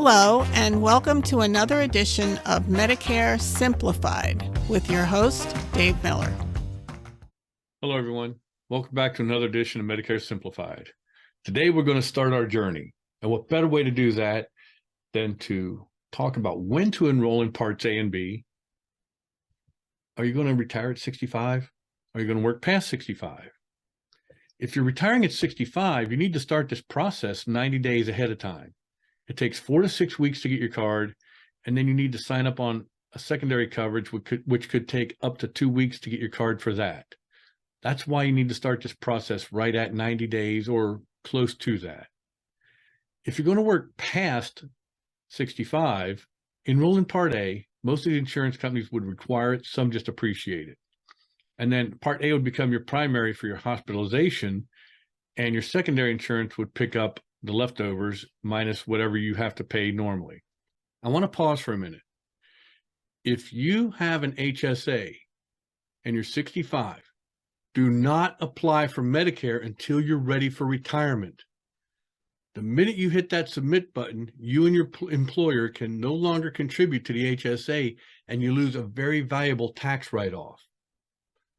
Hello, and welcome to another edition of Medicare Simplified with your host, Dave Miller. Hello, everyone. Welcome back to another edition of Medicare Simplified. Today, we're going to start our journey. And what better way to do that than to talk about when to enroll in Parts A and B? Are you going to retire at 65? Are you going to work past 65? If you're retiring at 65, you need to start this process 90 days ahead of time. It takes 4 to 6 weeks to get your card, and then you need to sign up on a secondary coverage, which could take up to 2 weeks to get your card for that. That's why you need to start this process right at 90 days or close to that. If you're going to work past 65, enroll in Part A. Most of the insurance companies would require it, some just appreciate it. And then Part A would become your primary for your hospitalization, and your secondary insurance would pick up the leftovers minus whatever you have to pay normally. I want to pause for a minute. If you have an HSA and you're 65, do not apply for Medicare until you're ready for retirement. The minute you hit that submit button, you and your employer can no longer contribute to the HSA, and you lose a very valuable tax write-off.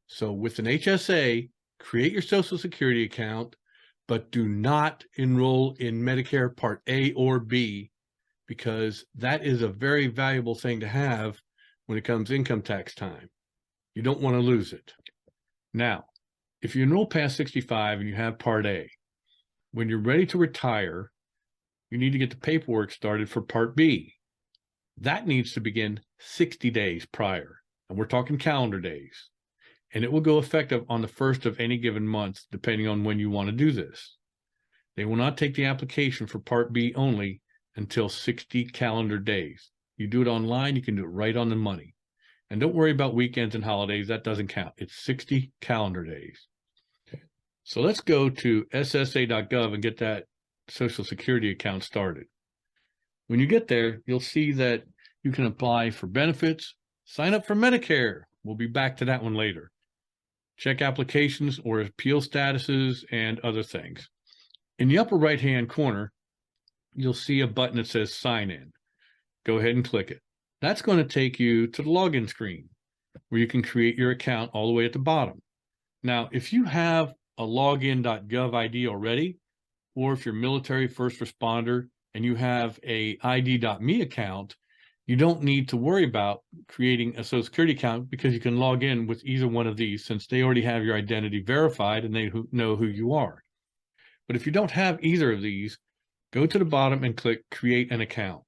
So with an HSA, create your Social Security account, but do not enroll in Medicare Part A or B, because that is a very valuable thing to have when it comes income tax time. You don't want to lose it. Now, if you enroll past 65 and you have Part A, when you're ready to retire, you need to get the paperwork started for Part B. That needs to begin 60 days prior, and we're talking calendar days. And it will go effective on the first of any given month, depending on when you want to do this. They will not take the application for Part B only until 60 calendar days. You do it online, you can do it right on the money. And don't worry about weekends and holidays, that doesn't count. It's 60 calendar days. So let's go to ssa.gov and get that Social Security account started. When you get there, you'll see that you can apply for benefits, sign up for Medicare. We'll be back to that one later. Check applications or appeal statuses and other things. In the upper right-hand corner, you'll see a button that says Sign In. Go ahead and click it. That's going to take you to the login screen where you can create your account all the way at the bottom. Now, if you have a login.gov ID already, or if you're military first responder and you have a ID.me account, you don't need to worry about creating a Social Security account because you can log in with either one of these since they already have your identity verified and they know who you are. But if you don't have either of these, go to the bottom and click Create an Account.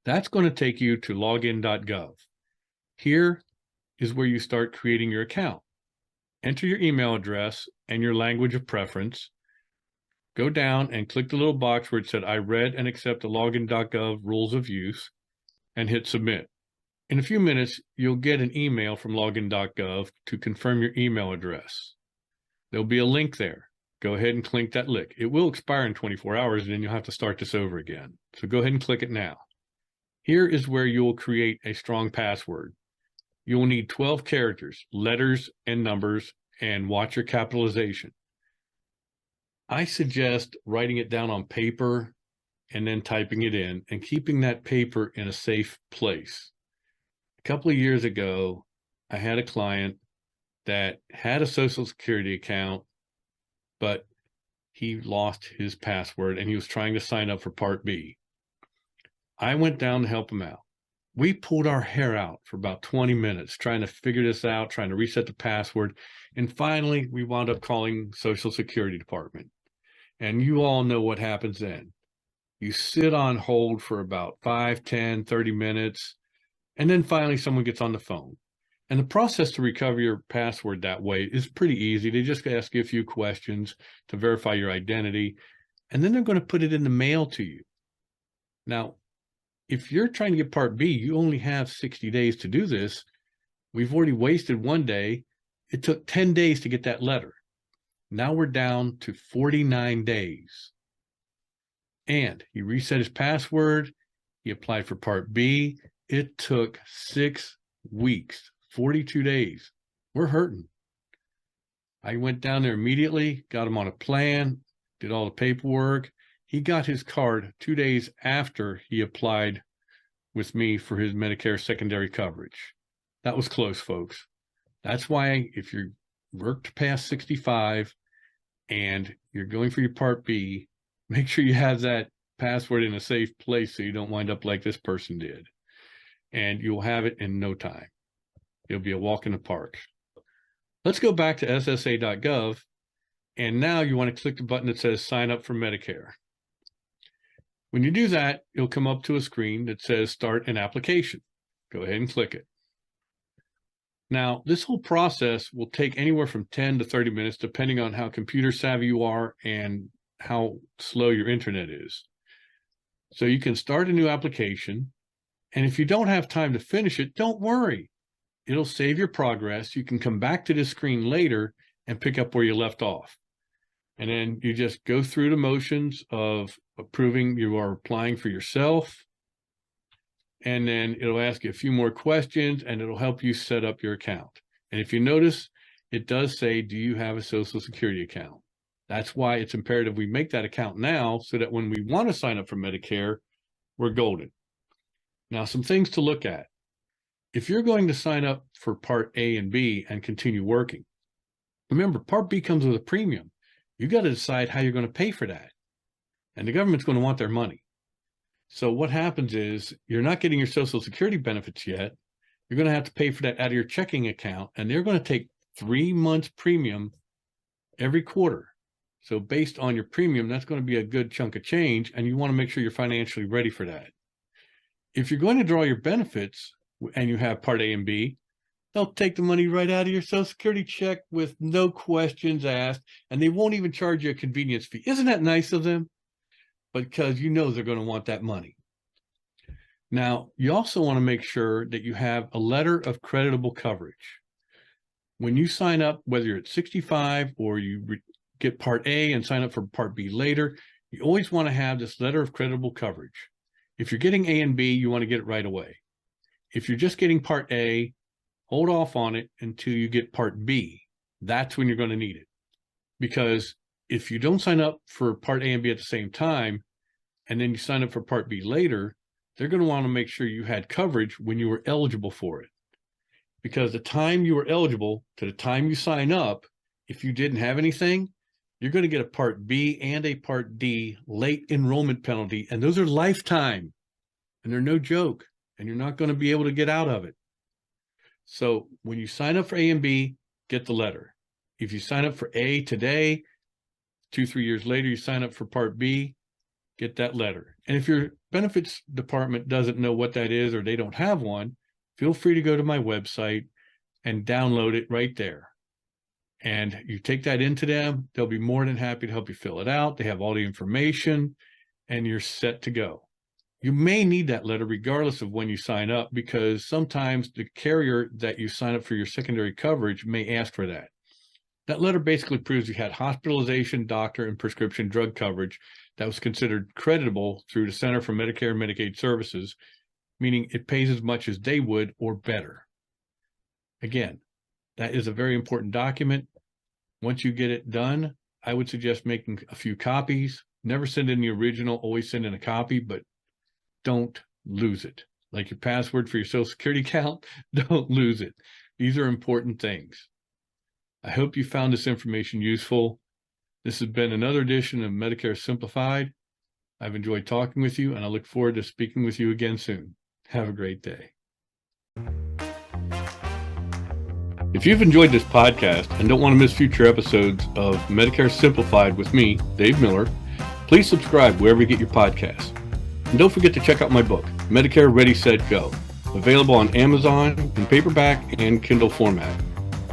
That's going to take you to login.gov. Here is where you start creating your account. Enter your email address and your language of preference. Go down and click the little box where it said, I read and accept the login.gov rules of use, and hit submit. In a few minutes, you'll get an email from login.gov to confirm your email address. There'll be a link there. Go ahead and click that link. It will expire in 24 hours, and then you'll have to start this over again. So go ahead and click it now. Here is where you'll create a strong password. You'll need 12 characters, letters and numbers, and watch your capitalization. I suggest writing it down on paper and then typing it in and keeping that paper in a safe place. A couple of years ago, I had a client that had a Social Security account, but he lost his password and he was trying to sign up for Part B. I went down to help him out. We pulled our hair out for about 20 minutes trying to figure this out, trying to reset the password. And finally, we wound up calling Social Security Department. And you all know what happens then. You sit on hold for about 5, 10, 30 minutes, and then finally someone gets on the phone. And the process to recover your password that way is pretty easy. They just ask you a few questions to verify your identity, and then they're going to put it in the mail to you. Now, if you're trying to get Part B, you only have 60 days to do this. We've already wasted one day. It took 10 days to get that letter. Now we're down to 49 days. And he reset his password. He applied for Part B. It took 6 weeks, 42 days. We're hurting. I went down there immediately, got him on a plan, did all the paperwork, he got his card 2 days after he applied with me for his Medicare secondary coverage. That was close, folks. That's why if you're worked past 65 and you're going for your Part B, make sure you have that password in a safe place so you don't wind up like this person did. And you'll have it in no time. It'll be a walk in the park. Let's go back to SSA.gov. And now you want to click the button that says sign up for Medicare. When you do that, you'll come up to a screen that says start an application. Go ahead and click it. Now, this whole process will take anywhere from 10 to 30 minutes, depending on how computer savvy you are and how slow your internet is. So you can start a new application. And if you don't have time to finish it, don't worry. It'll save your progress. You can come back to this screen later and pick up where you left off. And then you just go through the motions of approving you are applying for yourself. And then it'll ask you a few more questions and it'll help you set up your account. And if you notice, it does say, do you have a Social Security account? That's why it's imperative we make that account now so that when we want to sign up for Medicare, we're golden. Now, some things to look at. If you're going to sign up for Part A and B and continue working, remember, Part B comes with a premium. You got to decide how you're going to pay for that. And the government's going to want their money. So what happens is you're not getting your Social Security benefits yet. You're going to have to pay for that out of your checking account, and they're going to take 3 months premium every quarter. So based on your premium, that's going to be a good chunk of change, and you want to make sure you're financially ready for that. If you're going to draw your benefits and you have Part A and B, they'll take the money right out of your Social Security check with no questions asked, and they won't even charge you a convenience fee. Isn't that nice of them? Because you know they're going to want that money. Now, you also want to make sure that you have a letter of creditable coverage. When you sign up, whether you're at 65 or you get Part A and sign up for Part B later, you always want to have this letter of creditable coverage. If you're getting A and B, you want to get it right away. If you're just getting Part A, hold off on it until you get Part B. That's when you're going to need it. Because if you don't sign up for Part A and B at the same time, and then you sign up for Part B later, they're going to want to make sure you had coverage when you were eligible for it. Because the time you were eligible to the time you sign up, if you didn't have anything, you're going to get a Part B and a Part D late enrollment penalty. And those are lifetime. And they're no joke. And you're not going to be able to get out of it. So when you sign up for A and B, get the letter. If you sign up for A today, 2-3 years later, you sign up for Part B, get that letter. And if your benefits department doesn't know what that is or they don't have one, feel free to go to my website and download it right there. And you take that into them, they'll be more than happy to help you fill it out. They have all the information and you're set to go. You may need that letter regardless of when you sign up, because sometimes the carrier that you sign up for your secondary coverage may ask for that. That letter basically proves you had hospitalization, doctor, and prescription drug coverage that was considered creditable through the Center for Medicare and Medicaid Services, meaning it pays as much as they would or better. Again, that is a very important document. Once you get it done, I would suggest making a few copies. Never send in the original, always send in a copy, but don't lose it. Like your password for your Social Security account, don't lose it. These are important things. I hope you found this information useful. This has been another edition of Medicare Simplified. I've enjoyed talking with you, and I look forward to speaking with you again soon. Have a great day. If you've enjoyed this podcast and don't want to miss future episodes of Medicare Simplified with me, Dave Miller, please subscribe wherever you get your podcasts. And don't forget to check out my book, Medicare Ready, Set, Go, available on Amazon in paperback and Kindle format.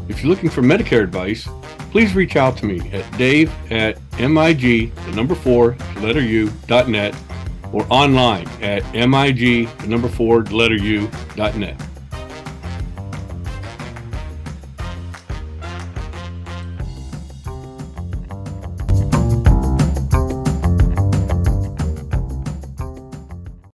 If you're looking for Medicare advice, please reach out to me at dave@mig4u.net or online at mig4u.net.